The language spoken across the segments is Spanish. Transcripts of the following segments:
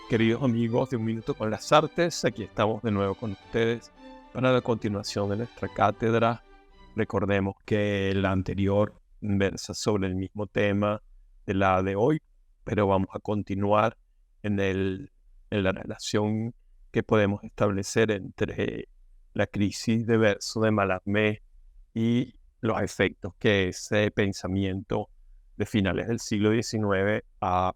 Queridos amigos de Un Minuto con las Artes, aquí estamos de nuevo con ustedes para la continuación de nuestra cátedra. Recordemos que la anterior versa sobre el mismo tema de la de hoy, pero vamos a continuar en la relación que podemos establecer entre la crisis de verso de Mallarmé y los efectos que ese pensamiento de finales del siglo XIX ha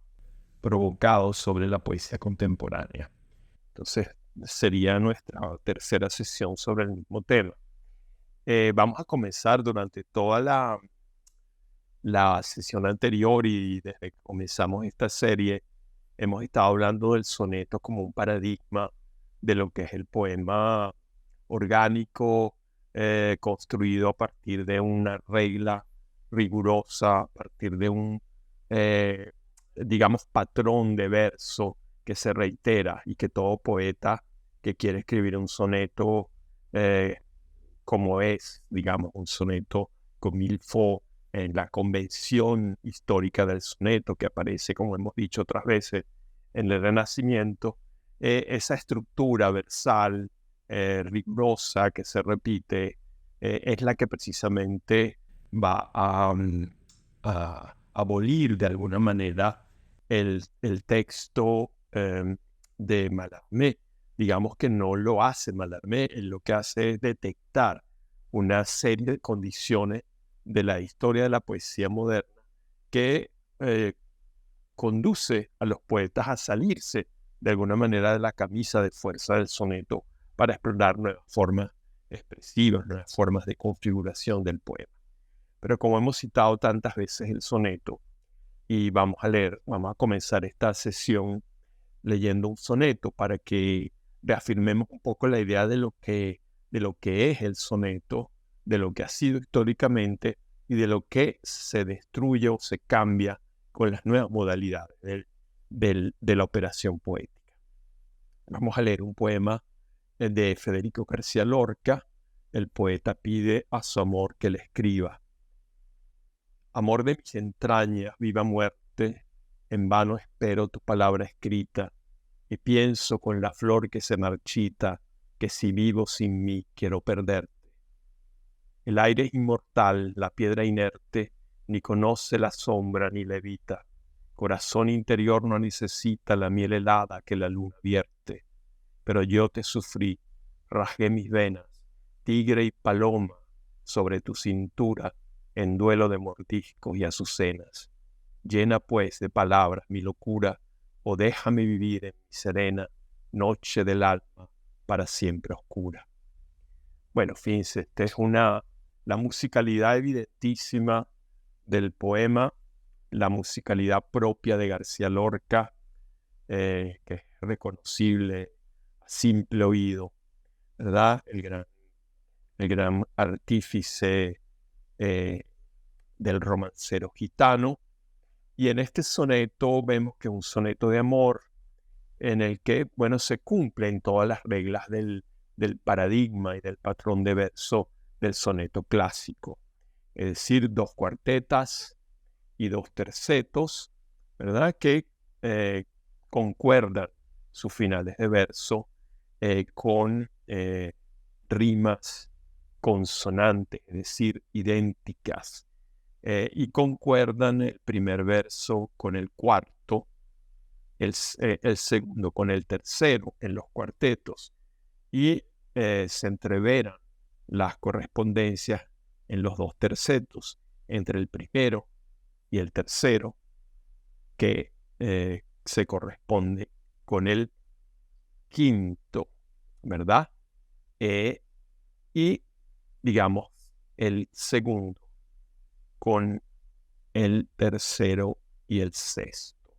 provocado sobre la poesía contemporánea. Entonces, sería nuestra tercera sesión sobre el mismo tema. Vamos a comenzar durante toda la sesión anterior y desde que comenzamos esta serie, hemos estado hablando del soneto como un paradigma de lo que es el poema orgánico, construido a partir de una regla rigurosa, a partir de un digamos, patrón de verso que se reitera y que todo poeta que quiere escribir un soneto como es, digamos, un soneto comme il faut, en la convención histórica del soneto que aparece, como hemos dicho otras veces, en el Renacimiento, esa estructura versal rigurosa que se repite es la que precisamente va a abolir de alguna manera el texto de Mallarmé. Digamos que no lo hace Mallarmé, él lo que hace es detectar una serie de condiciones de la historia de la poesía moderna que conduce a los poetas a salirse de alguna manera de la camisa de fuerza del soneto para explorar nuevas formas expresivas, nuevas formas de configuración del poema. Pero como hemos citado tantas veces el soneto, y vamos a comenzar esta sesión leyendo un soneto para que reafirmemos un poco la idea de lo que es el soneto, de lo que ha sido históricamente y de lo que se destruye o se cambia con las nuevas modalidades de la operación poética. Vamos a leer un poema de Federico García Lorca. El poeta pide a su amor que le escriba: amor de mis entrañas, viva muerte, en vano espero tu palabra escrita, y pienso con la flor que se marchita, que si vivo sin mí quiero perderte. El aire es inmortal, la piedra inerte, ni conoce la sombra ni la evita. Corazón interior no necesita la miel helada que la luna vierte. Pero yo te sufrí, rasgué mis venas, tigre y paloma, sobre tu cintura, en duelo de mordiscos y azucenas. Llena pues de palabras mi locura, o déjame vivir en mi serena noche del alma para siempre oscura. Bueno, fíjense, esta es la musicalidad evidentísima del poema, la musicalidad propia de García Lorca, que es reconocible a simple oído, ¿verdad? El gran artífice del romancero gitano. Y en este soneto vemos que es un soneto de amor en el que, bueno, se cumplen todas las reglas del paradigma y del patrón de verso del soneto clásico. Es decir, 2 cuartetas y 2 tercetos, ¿verdad? Que concuerdan sus finales de verso con rimas consonantes, es decir, idénticas. Y concuerdan el primer verso con el cuarto, el segundo con el tercero en los cuartetos, y se entreveran las correspondencias en los 2 tercetos, entre el primero y el tercero, que se corresponde con el quinto, ¿verdad? Y, digamos, el segundo con el tercero y el sexto.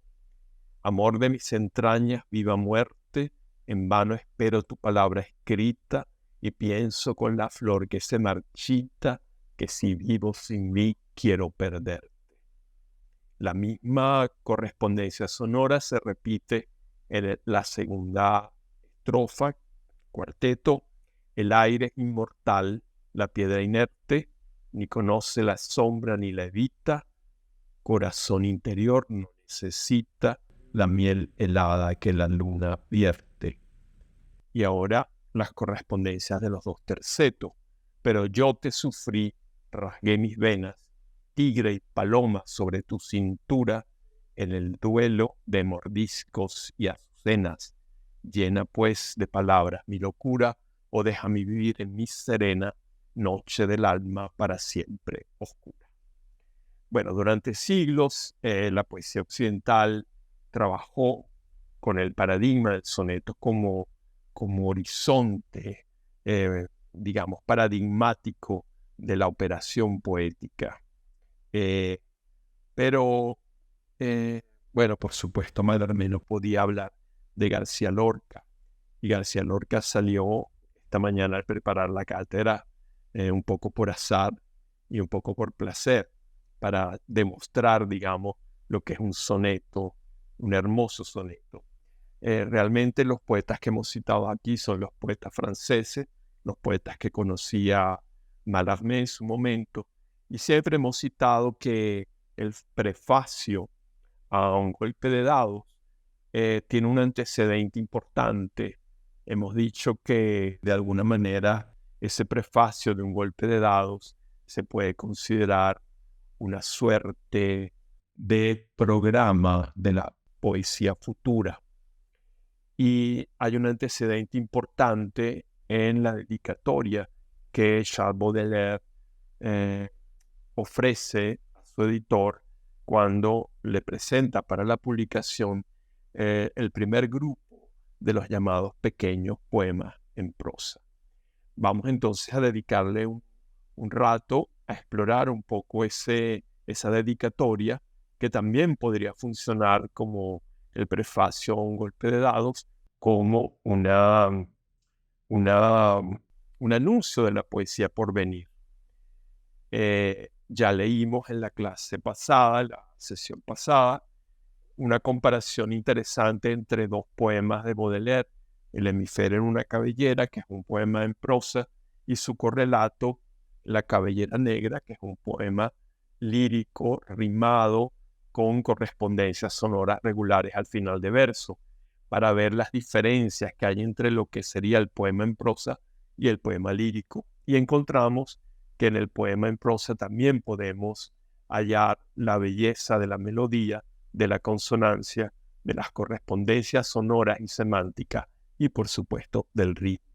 Amor de mis entrañas, viva muerte, en vano espero tu palabra escrita, y pienso con la flor que se marchita, que si vivo sin mí quiero perderte. La misma correspondencia sonora se repite en la segunda estrofa, cuarteto. El aire es inmortal, la piedra inerte, ni conoce la sombra ni la evita. Corazón interior no necesita la miel helada que la luna vierte. Y ahora las correspondencias de los dos tercetos. Pero yo te sufrí, rasgué mis venas, tigre y paloma sobre tu cintura, en el duelo de mordiscos y azucenas. Llena pues de palabras mi locura, o déjame vivir en mi serena noche del alma para siempre oscura. Bueno, durante siglos la poesía occidental trabajó con el paradigma del soneto como horizonte, digamos, paradigmático de la operación poética. Pero, bueno, por supuesto, Mallarmé no podía hablar de García Lorca. Y García Lorca salió esta mañana al preparar la cátedra un poco por azar y un poco por placer, para demostrar, digamos, lo que es un soneto, un hermoso soneto. Realmente los poetas que hemos citado aquí son los poetas franceses, los poetas que conocía Mallarmé en su momento, y siempre hemos citado que el prefacio a Un golpe de dados tiene un antecedente importante. Hemos dicho que de alguna manera ese prefacio de Un golpe de dados se puede considerar una suerte de programa de la poesía futura. Y hay un antecedente importante en la dedicatoria que Charles Baudelaire ofrece a su editor cuando le presenta para la publicación el primer grupo de los llamados pequeños poemas en prosa. Vamos entonces a dedicarle un rato a explorar un poco esa dedicatoria, que también podría funcionar como el prefacio a Un golpe de dados, como un anuncio de la poesía por venir. Ya leímos en la clase pasada, la sesión pasada, una comparación interesante entre dos poemas de Baudelaire, El hemisferio en una cabellera, que es un poema en prosa, y su correlato, La cabellera negra, que es un poema lírico, rimado, con correspondencias sonoras regulares al final de verso, para ver las diferencias que hay entre lo que sería el poema en prosa y el poema lírico. Y encontramos que en el poema en prosa también podemos hallar la belleza de la melodía, de la consonancia, de las correspondencias sonoras y semánticas, y por supuesto del ritmo.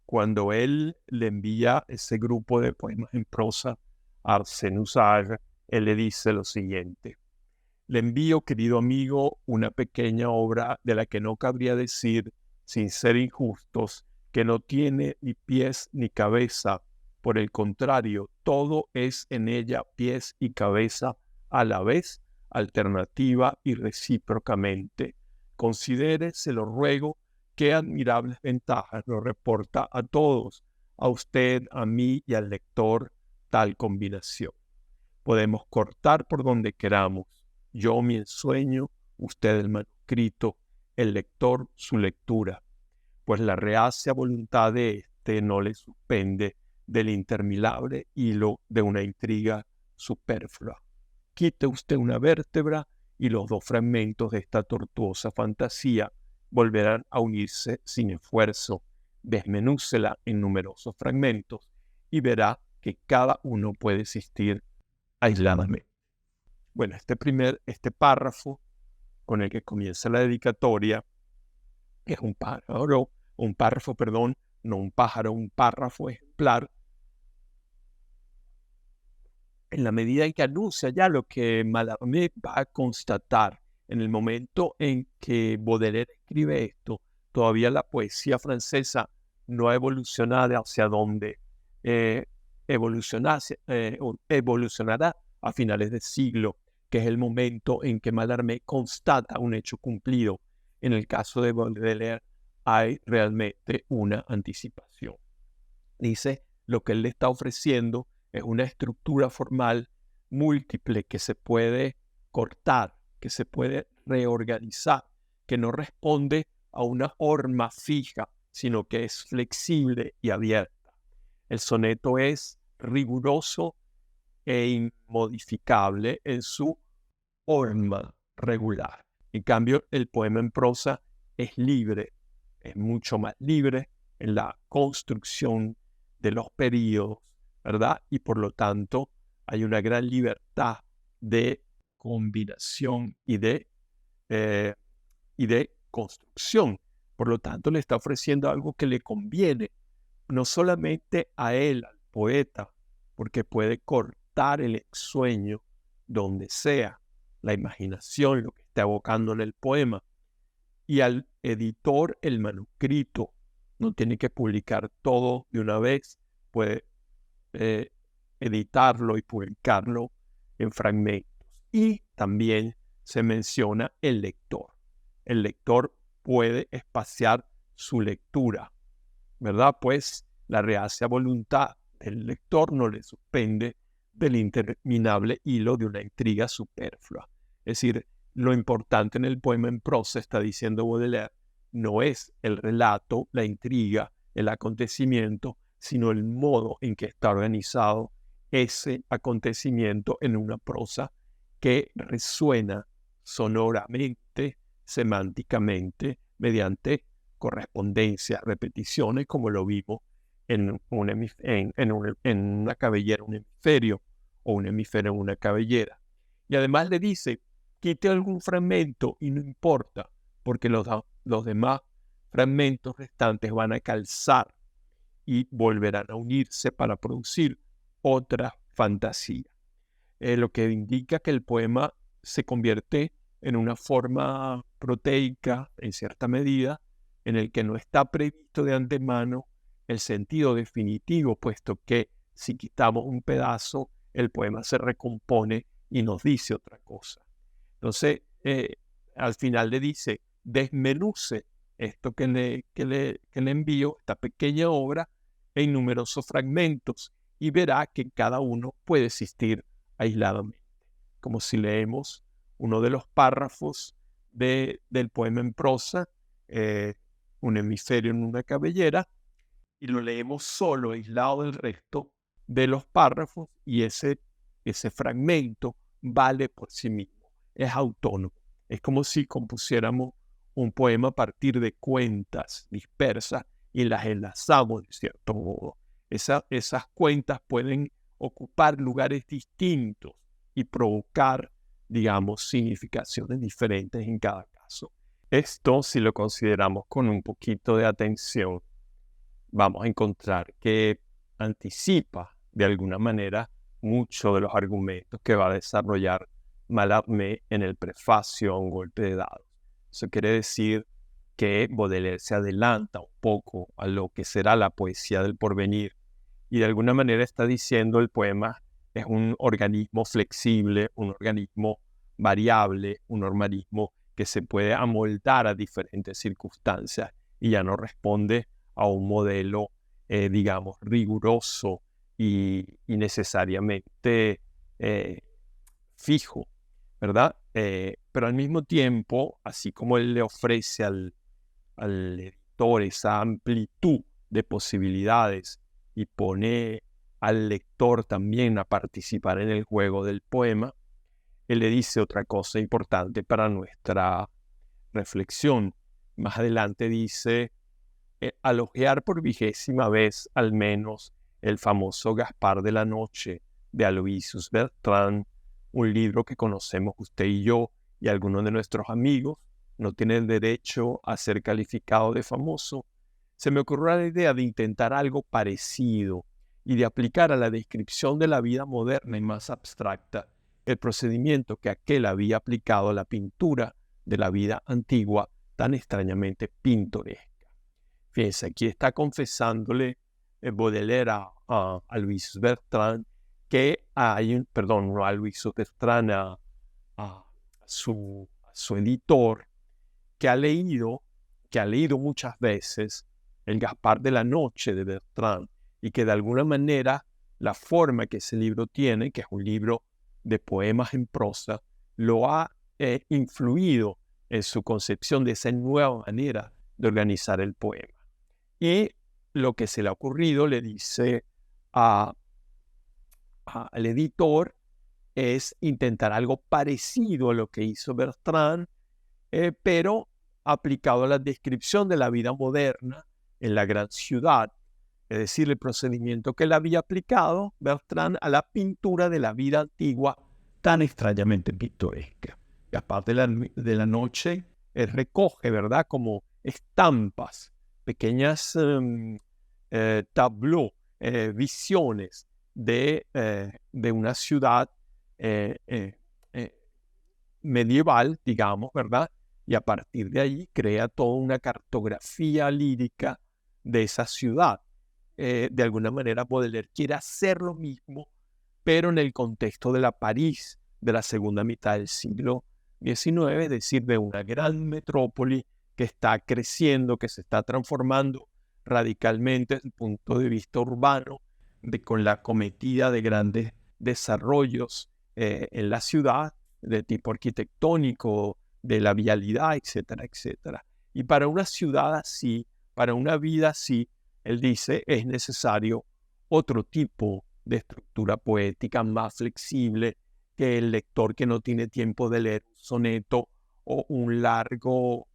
Cuando él le envía ese grupo de poemas en prosa a Arsène Houssaye, él le dice lo siguiente: le envío, querido amigo, una pequeña obra de la que no cabría decir, sin ser injustos, que no tiene ni pies ni cabeza. Por el contrario, todo es en ella pies y cabeza a la vez, alternativa y recíprocamente. Considere, se lo ruego, qué admirables ventajas nos reporta a todos, a usted, a mí y al lector, tal combinación. Podemos cortar por donde queramos, yo mi ensueño, usted el manuscrito, el lector su lectura, pues la reacia voluntad de éste no le suspende del interminable hilo de una intriga superflua. Quite usted una vértebra y los dos fragmentos de esta tortuosa fantasía volverán a unirse sin esfuerzo. Desmenúcela en numerosos fragmentos y verá que cada uno puede existir aisladamente. Bueno, este párrafo con el que comienza la dedicatoria es un párrafo, no un pájaro, un párrafo ejemplar, en la medida en que anuncia ya lo que Mallarmé va a constatar. En el momento en que Baudelaire escribe esto, todavía la poesía francesa no ha evolucionado hacia donde evolucionará a finales del siglo, que es el momento en que Mallarmé constata un hecho cumplido. En el caso de Baudelaire hay realmente una anticipación. Dice, lo que él le está ofreciendo es una estructura formal múltiple que se puede cortar, que se puede reorganizar, que no responde a una forma fija, sino que es flexible y abierta. El soneto es riguroso e inmodificable en su forma, regular. En cambio, el poema en prosa es libre, es mucho más libre en la construcción de los periodos, ¿verdad? Y por lo tanto hay una gran libertad de combinación y de construcción. Por lo tanto, le está ofreciendo algo que le conviene, no solamente a él, al poeta, porque puede cortar el ensueño donde sea, la imaginación, lo que está evocando en el poema, y al editor el manuscrito. No tiene que publicar todo de una vez, puede editarlo y publicarlo en fragmentos. Y también se menciona el lector. El lector puede espaciar su lectura, ¿verdad? Pues la reacia voluntad del lector no le suspende del interminable hilo de una intriga superflua. Es decir, lo importante en el poema en prosa, está diciendo Baudelaire, no es el relato, la intriga, el acontecimiento, sino el modo en que está organizado ese acontecimiento en una prosa que resuena sonoramente, semánticamente, mediante correspondencias, repeticiones, como lo vimos en una cabellera, un hemisferio, o un hemisferio en una cabellera. Y además le dice, quite algún fragmento y no importa, porque los demás fragmentos restantes van a calzar y volverán a unirse para producir otra fantasía. Lo que indica que el poema se convierte en una forma proteica, en cierta medida, en el que no está previsto de antemano el sentido definitivo, puesto que si quitamos un pedazo, el poema se recompone y nos dice otra cosa. Entonces, al final le dice, desmenuce esto que le envío, esta pequeña obra, en numerosos fragmentos, y verá que cada uno puede existir aisladamente. Como si leemos uno de los párrafos del poema en prosa, un hemisferio en una cabellera, y lo leemos solo, aislado del resto de los párrafos, y ese fragmento vale por sí mismo, es autónomo. Es como si compusiéramos un poema a partir de cuentas dispersas y las enlazamos de cierto modo. Esas cuentas pueden ocupar lugares distintos y provocar, digamos, significaciones diferentes en cada caso. Esto, si lo consideramos con un poquito de atención, vamos a encontrar que anticipa de alguna manera muchos de los argumentos que va a desarrollar Mallarmé en el prefacio a Un golpe de dados. Eso quiere decir que Baudelaire se adelanta un poco a lo que será la poesía del porvenir, y de alguna manera está diciendo el poema es un organismo flexible, un organismo variable, un organismo que se puede amoldar a diferentes circunstancias y ya no responde a un modelo, digamos, riguroso y necesariamente fijo, ¿verdad? Pero al mismo tiempo, así como él le ofrece al editor esa amplitud de posibilidades y pone al lector también a participar en el juego del poema, él le dice otra cosa importante para nuestra reflexión. Más adelante dice, al hojear por 20ª vez al menos el famoso Gaspar de la Noche de Aloysius Bertrand, un libro que conocemos usted y yo y algunos de nuestros amigos, no tiene el derecho a ser calificado de famoso, se me ocurrió la idea de intentar algo parecido y de aplicar a la descripción de la vida moderna y más abstracta el procedimiento que aquel había aplicado a la pintura de la vida antigua tan extrañamente pintoresca. Fíjense, aquí está confesándole Baudelaire a Aloysius Bertrand que no a Aloysius Bertrand, a su editor, que ha leído muchas veces el Gaspar de la Noche de Bertrand, y que de alguna manera la forma que ese libro tiene, que es un libro de poemas en prosa, lo ha influido en su concepción de esa nueva manera de organizar el poema. Y lo que se le ha ocurrido le dice al editor es intentar algo parecido a lo que hizo Bertrand, pero aplicado a la descripción de la vida moderna en la gran ciudad. Es decir, el procedimiento que él había aplicado, Bertrand, a la pintura de la vida antigua tan extrañamente pintoresca. Gaspar de la Noche recoge, ¿verdad?, como estampas, pequeñas tableaux, visiones de una ciudad medieval, digamos, ¿verdad? Y a partir de ahí crea toda una cartografía lírica de esa ciudad. De alguna manera Baudelaire quiere hacer lo mismo, pero en el contexto de la París de la segunda mitad del siglo XIX, es decir, de una gran metrópoli que está creciendo, que se está transformando radicalmente desde el punto de vista urbano, con la cometida de grandes desarrollos en la ciudad, de tipo arquitectónico, de la vialidad, etcétera, etcétera. Y para una ciudad así, para una vida así, él dice, es necesario otro tipo de estructura poética más flexible, que el lector que no tiene tiempo de leer un soneto o un largo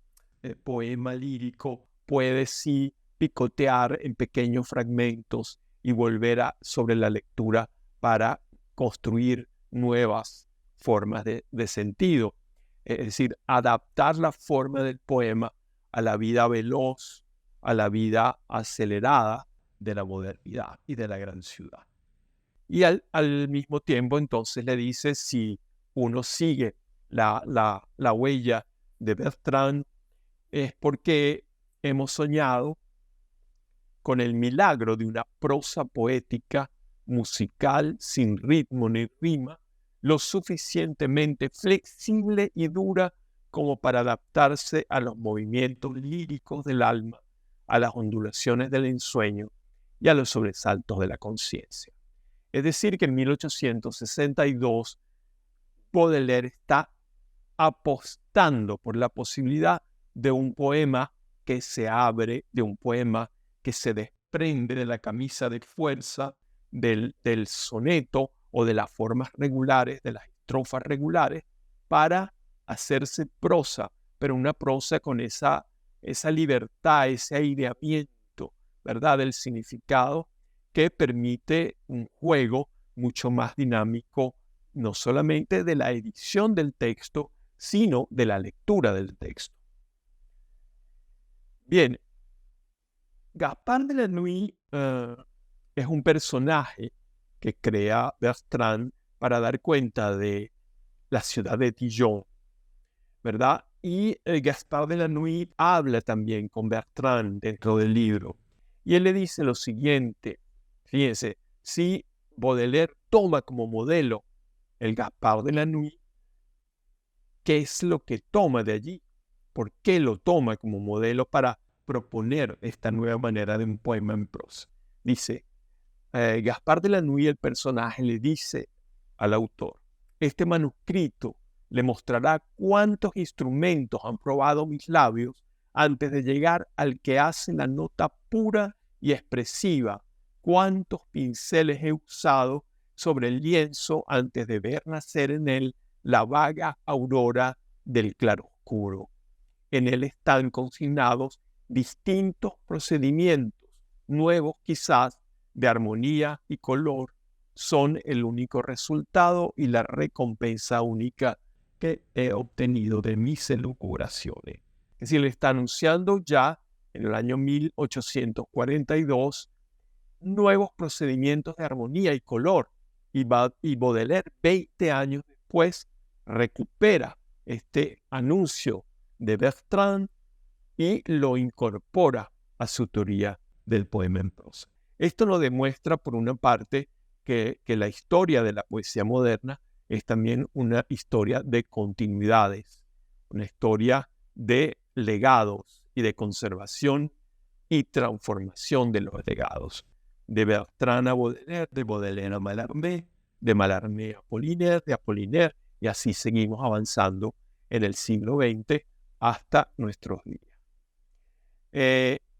poema lírico puede sí picotear en pequeños fragmentos y volver sobre la lectura para construir nuevas formas de sentido. Es decir, adaptar la forma del poema a la vida veloz, a la vida acelerada de la modernidad y de la gran ciudad. Y al mismo tiempo, entonces le dice, si uno sigue la huella de Bertrand, es porque hemos soñado con el milagro de una prosa poética musical sin ritmo ni rima, lo suficientemente flexible y dura como para adaptarse a los movimientos líricos del alma, a las ondulaciones del ensueño y a los sobresaltos de la conciencia. Es decir, que en 1862 Baudelaire está apostando por la posibilidad de un poema que se abre, de un poema que se desprende de la camisa de fuerza del soneto o de las formas regulares, de las estrofas regulares, para hacerse prosa, pero una prosa con esa libertad, ese aireamiento, ¿verdad?, del significado, que permite un juego mucho más dinámico, no solamente de la edición del texto, sino de la lectura del texto. Bien, Gaspard de la Nuit es un personaje que crea Bertrand para dar cuenta de la ciudad de Dijon, ¿verdad? Y Gaspard de la Nuit habla también con Bertrand dentro del libro. Y él le dice lo siguiente, fíjense, si Baudelaire toma como modelo el Gaspard de la Nuit, ¿qué es lo que toma de allí? ¿Por qué lo toma como modelo para proponer esta nueva manera de un poema en prosa? Dice, Gaspard de la Nuit, el personaje, le dice al autor, este manuscrito le mostrará cuántos instrumentos han probado mis labios antes de llegar al que hace la nota pura y expresiva, cuántos pinceles he usado sobre el lienzo antes de ver nacer en él la vaga aurora del claroscuro. En él están consignados distintos procedimientos, nuevos quizás, de armonía y color, son el único resultado y la recompensa única que he obtenido de mis elucubraciones. Es decir, le está anunciando ya en el año 1842 nuevos procedimientos de armonía y color, y Baudelaire 20 años después recupera este anuncio de Bertrand y lo incorpora a su teoría del poema en prosa. Esto nos demuestra, por una parte, que la historia de la poesía moderna es también una historia de continuidades, una historia de legados y de conservación y transformación de los legados. De Bertrand a Baudelaire, de Baudelaire a Mallarmé, de Mallarmé a Apollinaire, de Apollinaire, y así seguimos avanzando en el siglo XX hasta nuestros días.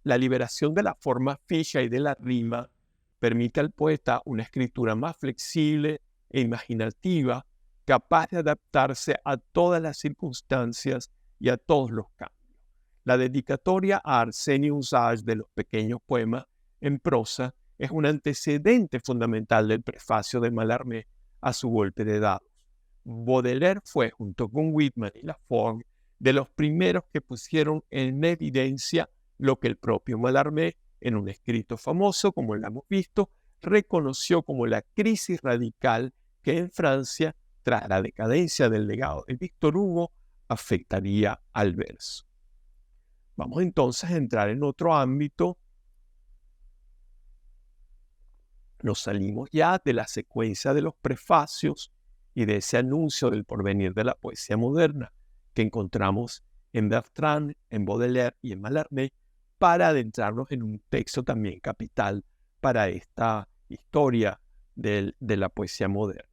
La liberación de la forma fija y de la rima permite al poeta una escritura más flexible e imaginativa capaz de adaptarse a todas las circunstancias y a todos los cambios. La dedicatoria a Arsenio Sage de los pequeños poemas en prosa es un antecedente fundamental del prefacio de Mallarmé a su golpe de dados. Baudelaire fue, junto con Whitman y Lafon, de los primeros que pusieron en evidencia lo que el propio Mallarmé, en un escrito famoso, como lo hemos visto, reconoció como la crisis radical que en Francia, tras la decadencia del legado de Víctor Hugo, afectaría al verso. Vamos entonces a entrar en otro ámbito. Nos salimos ya de la secuencia de los prefacios y de ese anuncio del porvenir de la poesía moderna que encontramos en Bertrand, en Baudelaire y en Mallarmé, para adentrarnos en un texto también capital para esta historia de la poesía moderna,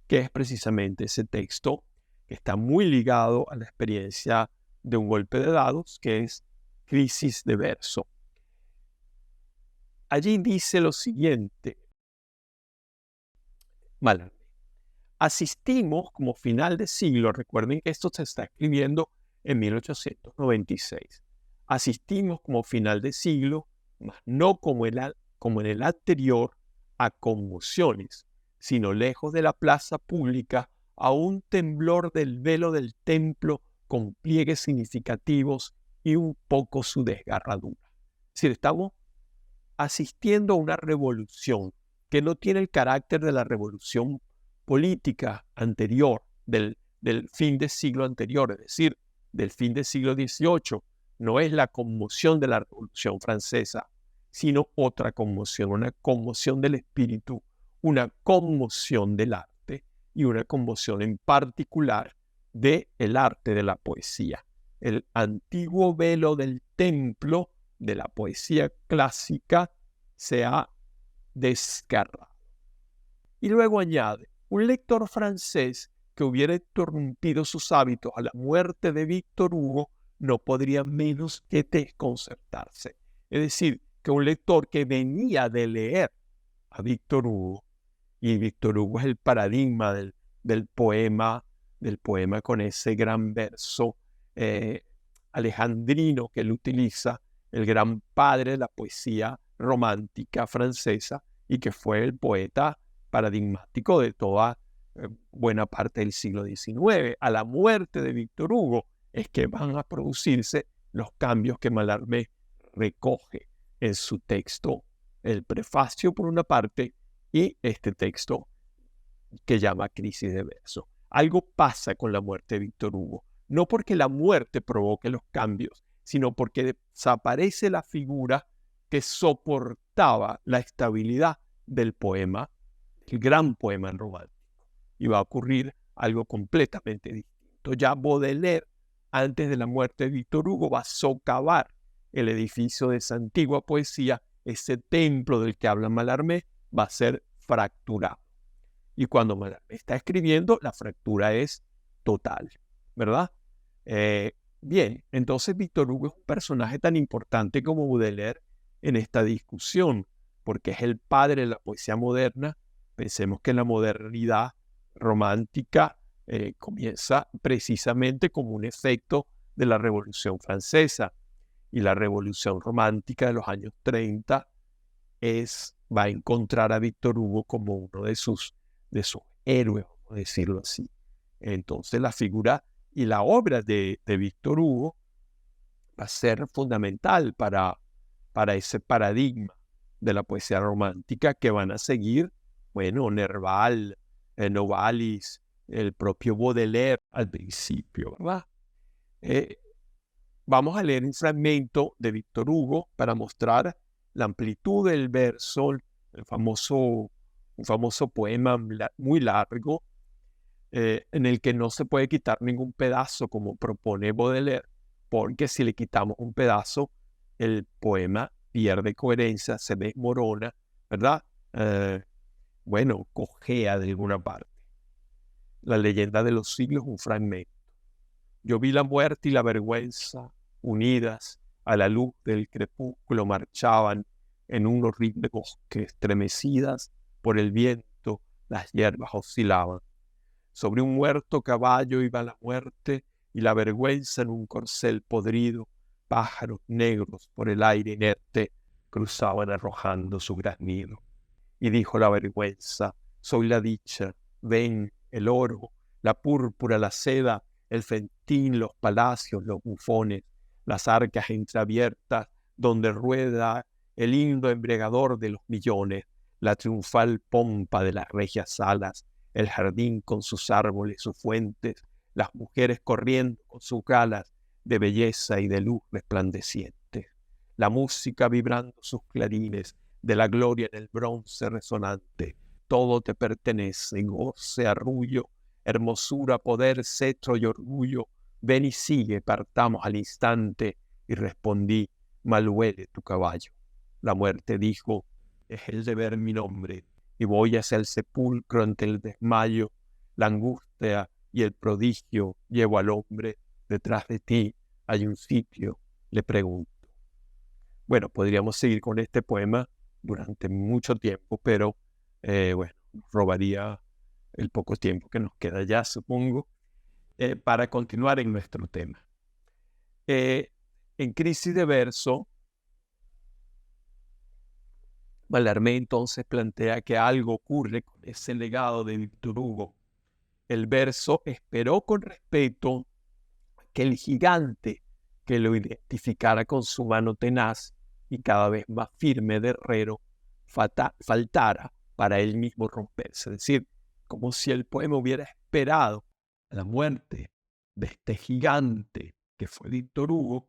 que es precisamente ese texto que está muy ligado a la experiencia de un golpe de dados, que es Crisis de verso. Allí dice lo siguiente, Mallarmé: asistimos como final de siglo, recuerden que esto se está escribiendo en 1896, asistimos como final de siglo, mas no como en el anterior, a conmociones, sino lejos de la plaza pública, a un temblor del velo del templo con pliegues significativos y un poco su desgarradura. Es decir, estamos asistiendo a una revolución que no tiene el carácter de la revolución política anterior, del fin del siglo anterior, es decir, del fin del siglo XVIII. No es la conmoción de la Revolución Francesa, sino otra conmoción, una conmoción del espíritu, una conmoción del arte y una conmoción en particular del arte de la poesía. El antiguo velo del templo de la poesía clásica se ha desgarrado. Y luego añade: un lector francés que hubiera interrumpido sus hábitos a la muerte de Víctor Hugo no podría menos que desconcertarse. Es decir, que un lector que venía de leer a Víctor Hugo, y Víctor Hugo es el paradigma del poema con ese gran verso alejandrino que él utiliza, el gran padre de la poesía romántica francesa y que fue el poeta paradigmático de toda buena parte del siglo XIX. A la muerte de Víctor Hugo es que van a producirse los cambios que Mallarmé recoge en su texto, el prefacio por una parte y este texto que llama Crisis de verso. Algo pasa con la muerte de Víctor Hugo, no porque la muerte provoque los cambios, sino porque desaparece la figura que soportaba la estabilidad del poema, el gran poema romántico. Y va a ocurrir algo completamente distinto. Ya Baudelaire, antes de la muerte de Víctor Hugo, va a socavar el edificio de esa antigua poesía. Ese templo del que habla Mallarmé va a ser fracturado. Y cuando Mallarmé está escribiendo, la fractura es total, ¿verdad? Bien, entonces Víctor Hugo es un personaje tan importante como Baudelaire en esta discusión, porque es el padre de la poesía moderna. Pensemos que la modernidad romántica comienza precisamente como un efecto de la Revolución Francesa, y la Revolución Romántica de los años 30 va a encontrar a Víctor Hugo como uno de sus héroes, vamos a decirlo así. Entonces la figura y la obra de Víctor Hugo va a ser fundamental para ese paradigma de la poesía romántica que van a seguir, bueno, Nerval, Novalis, el propio Baudelaire al principio, ¿verdad? Vamos a leer un fragmento de Víctor Hugo para mostrar la amplitud del verso, un famoso poema muy largo, en el que no se puede quitar ningún pedazo como propone Baudelaire, porque si le quitamos un pedazo, el poema pierde coherencia, se desmorona, ¿verdad? Cojea de alguna parte. La leyenda de los siglos, un fragmento. Yo vi la muerte y la vergüenza unidas a la luz del crepúsculo, marchaban en un horrible bosque, estremecidas por el viento, las hierbas oscilaban. Sobre un muerto caballo iba la muerte y la vergüenza en un corcel podrido. Pájaros negros por el aire inerte cruzaban arrojando su graznido. Y dijo la vergüenza: soy la dicha, ven el oro, la púrpura, la seda, el fentín, los palacios, los bufones, las arcas entreabiertas donde rueda el himno embriagador de los millones, la triunfal pompa de las regias alas, el jardín con sus árboles, sus fuentes, las mujeres corriendo con sus galas de belleza y de luz resplandeciente, la música vibrando sus clarines, de la gloria en el bronce resonante. Todo te pertenece, goce, arrullo, hermosura, poder, cetro y orgullo. Ven y sigue, partamos al instante. Y respondí: mal huele tu caballo. La muerte dijo: es el deber mi nombre, y voy hacia el sepulcro ante el desmayo. La angustia y el prodigio llevo al hombre. Detrás de ti hay un sitio, le pregunto. Bueno, podríamos seguir con este poema durante mucho tiempo, pero bueno, robaría el poco tiempo que nos queda ya, supongo, para continuar en nuestro tema. En Crisis de Verso, Mallarmé entonces plantea que algo ocurre con ese legado de Víctor Hugo. El verso esperó con respeto que el gigante que lo identificara con su mano tenaz y cada vez más firme de herrero faltara para él mismo romperse. Es decir, como si el poema hubiera esperado la muerte de este gigante que fue Víctor Hugo,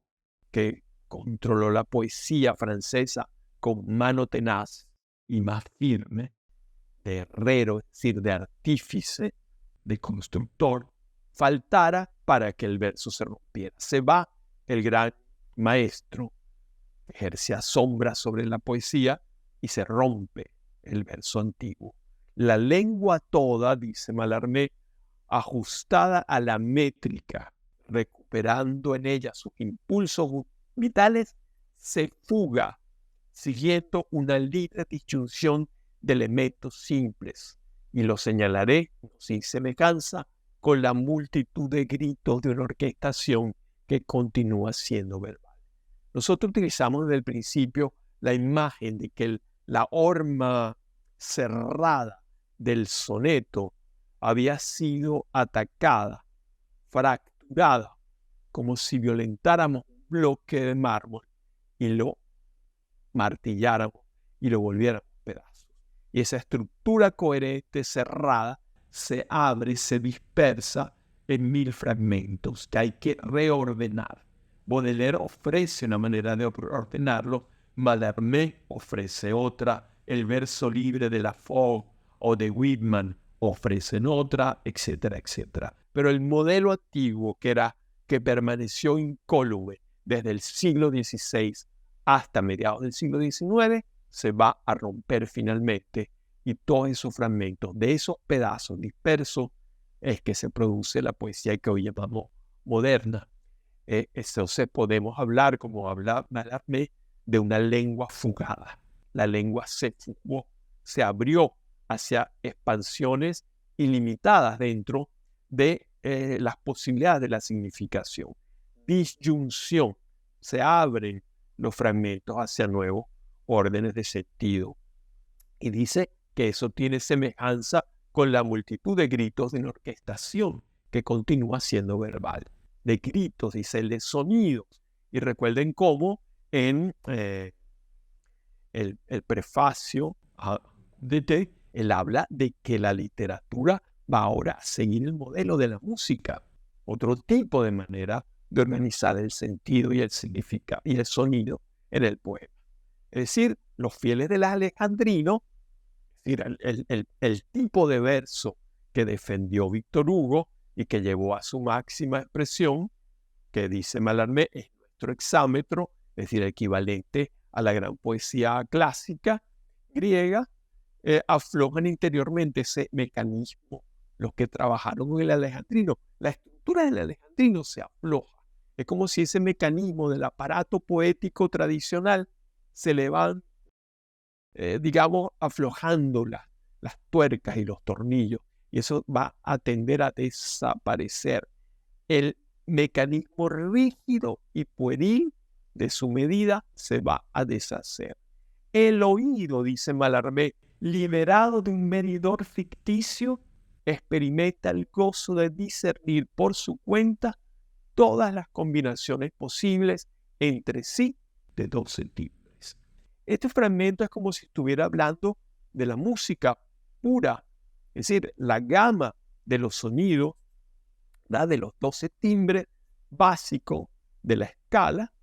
que controló la poesía francesa con mano tenaz y más firme, de herrero, es decir, de artífice, de constructor, faltara para que el verso se rompiera. Se va el gran maestro, ejerce sombra sobre la poesía y se rompe el verso antiguo. La lengua toda, dice Mallarmé, ajustada a la métrica, recuperando en ella sus impulsos vitales, se fuga, siguiendo una libre disyunción de elementos simples, y lo señalaré, sin semejanza, con la multitud de gritos de una orquestación que continúa siendo verbal. Nosotros utilizamos desde el principio la imagen de que la horma cerrada del soneto había sido atacada, fracturada, como si violentáramos un bloque de mármol y lo martilláramos y lo volviéramos pedazos. Y esa estructura coherente, cerrada, se abre, se dispersa en 1000 fragmentos que hay que reordenar. Baudelaire ofrece una manera de ordenarlo, Mallarmé ofrece otra, el verso libre de Lafont o de Whitman ofrecen otra, etcétera, etcétera. Pero el modelo antiguo que permaneció incólume desde el siglo XVI hasta mediados del siglo XIX, se va a romper finalmente, y todos esos fragmentos de esos pedazos dispersos es que se produce la poesía que hoy llamamos moderna. Entonces podemos hablar, como habla Mallarmé, de una lengua fugada. La lengua se fugó, se abrió hacia expansiones ilimitadas dentro de las posibilidades de la significación. Disyunción, se abren los fragmentos hacia nuevos órdenes de sentido. Y dice que eso tiene semejanza con la multitud de gritos de una orquestación que continúa siendo verbal. De gritos, dice, de sonidos. Y recuerden cómo en el prefacio de él habla de que la literatura va ahora a seguir el modelo de la música, otro tipo de manera de organizar el sentido y el significado y el sonido en el poema. Es decir, los fieles del alejandrino, es decir, el tipo de verso que defendió Víctor Hugo y que llevó a su máxima expresión, que dice Mallarmé, es nuestro hexámetro, es decir, equivalente a la gran poesía clásica griega, aflojan interiormente ese mecanismo. Los que trabajaron con el alejandrino, la estructura del alejandrino se afloja. Es como si ese mecanismo del aparato poético tradicional se le van, digamos, aflojando las tuercas y los tornillos. y eso va a tender a desaparecer. El mecanismo rígido y pueril de su medida se va a deshacer. El oído, dice Mallarmé, liberado de un medidor ficticio, experimenta el gozo de discernir por su cuenta todas las combinaciones posibles entre sí de 12 timbres. Este fragmento es como si estuviera hablando de la música pura, es decir, la gama de los sonidos, ¿verdad?, de los 12 timbres básicos de la escala,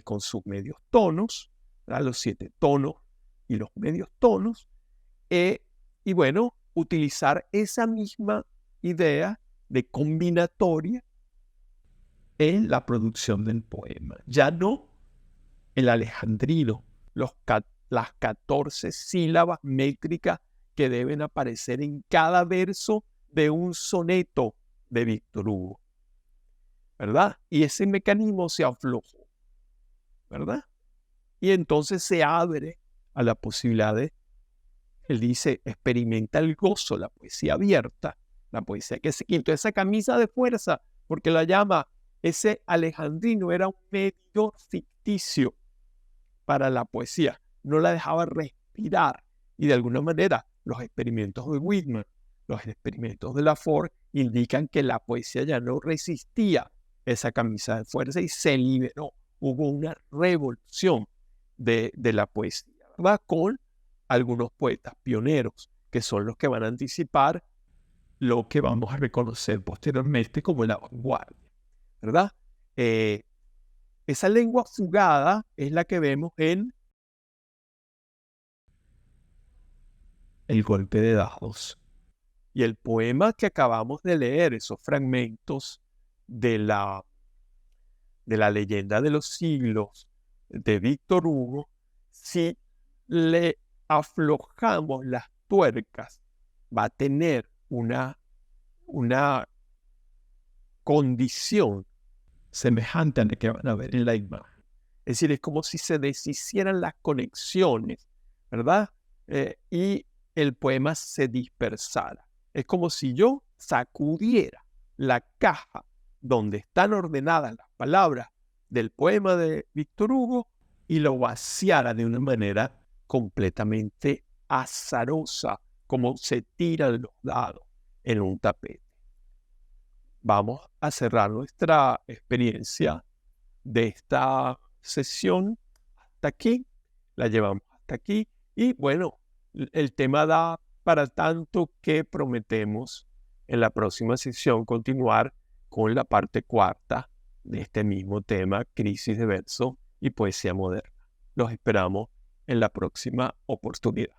con sus medios tonos, ¿verdad?, los 7 tonos y los medios tonos, y bueno, utilizar esa misma idea de combinatoria en la producción del poema. Ya no el alejandrino, las 14 sílabas métricas que deben aparecer en cada verso de un soneto de Víctor Hugo, ¿verdad? Y ese mecanismo se aflojó, ¿verdad? Y entonces se abre a la posibilidad de, él dice, experimenta el gozo, la poesía abierta, la poesía que se quitó esa camisa de fuerza, porque la llama, ese alejandrino era un medidor ficticio para la poesía, no la dejaba respirar, y de alguna manera los experimentos de Whitman, los experimentos de Lafort indican que la poesía ya no resistía esa camisa de fuerza y se liberó. Hubo una revolución de la poesía, ¿verdad?, con algunos poetas pioneros, que son los que van a anticipar lo que vamos a reconocer posteriormente como la vanguardia, ¿verdad? Esa lengua fugada es la que vemos en El golpe de dados. Y el poema que acabamos de leer, esos fragmentos de la leyenda de los siglos de Víctor Hugo, si le aflojamos las tuercas, va a tener una condición semejante a la que van a ver en la imagen. Es decir, es como si se deshicieran las conexiones, ¿verdad? Y el poema se dispersara. Es como si yo sacudiera la caja donde están ordenadas las palabras del poema de Víctor Hugo y lo vaciara de una manera completamente azarosa, como se tiran los dados en un tapete. Vamos a cerrar nuestra experiencia de esta sesión hasta aquí. La llevamos hasta aquí y bueno, el tema da para tanto que prometemos en la próxima sesión continuar con la parte cuarta de este mismo tema, crisis de verso y poesía moderna. Los esperamos en la próxima oportunidad.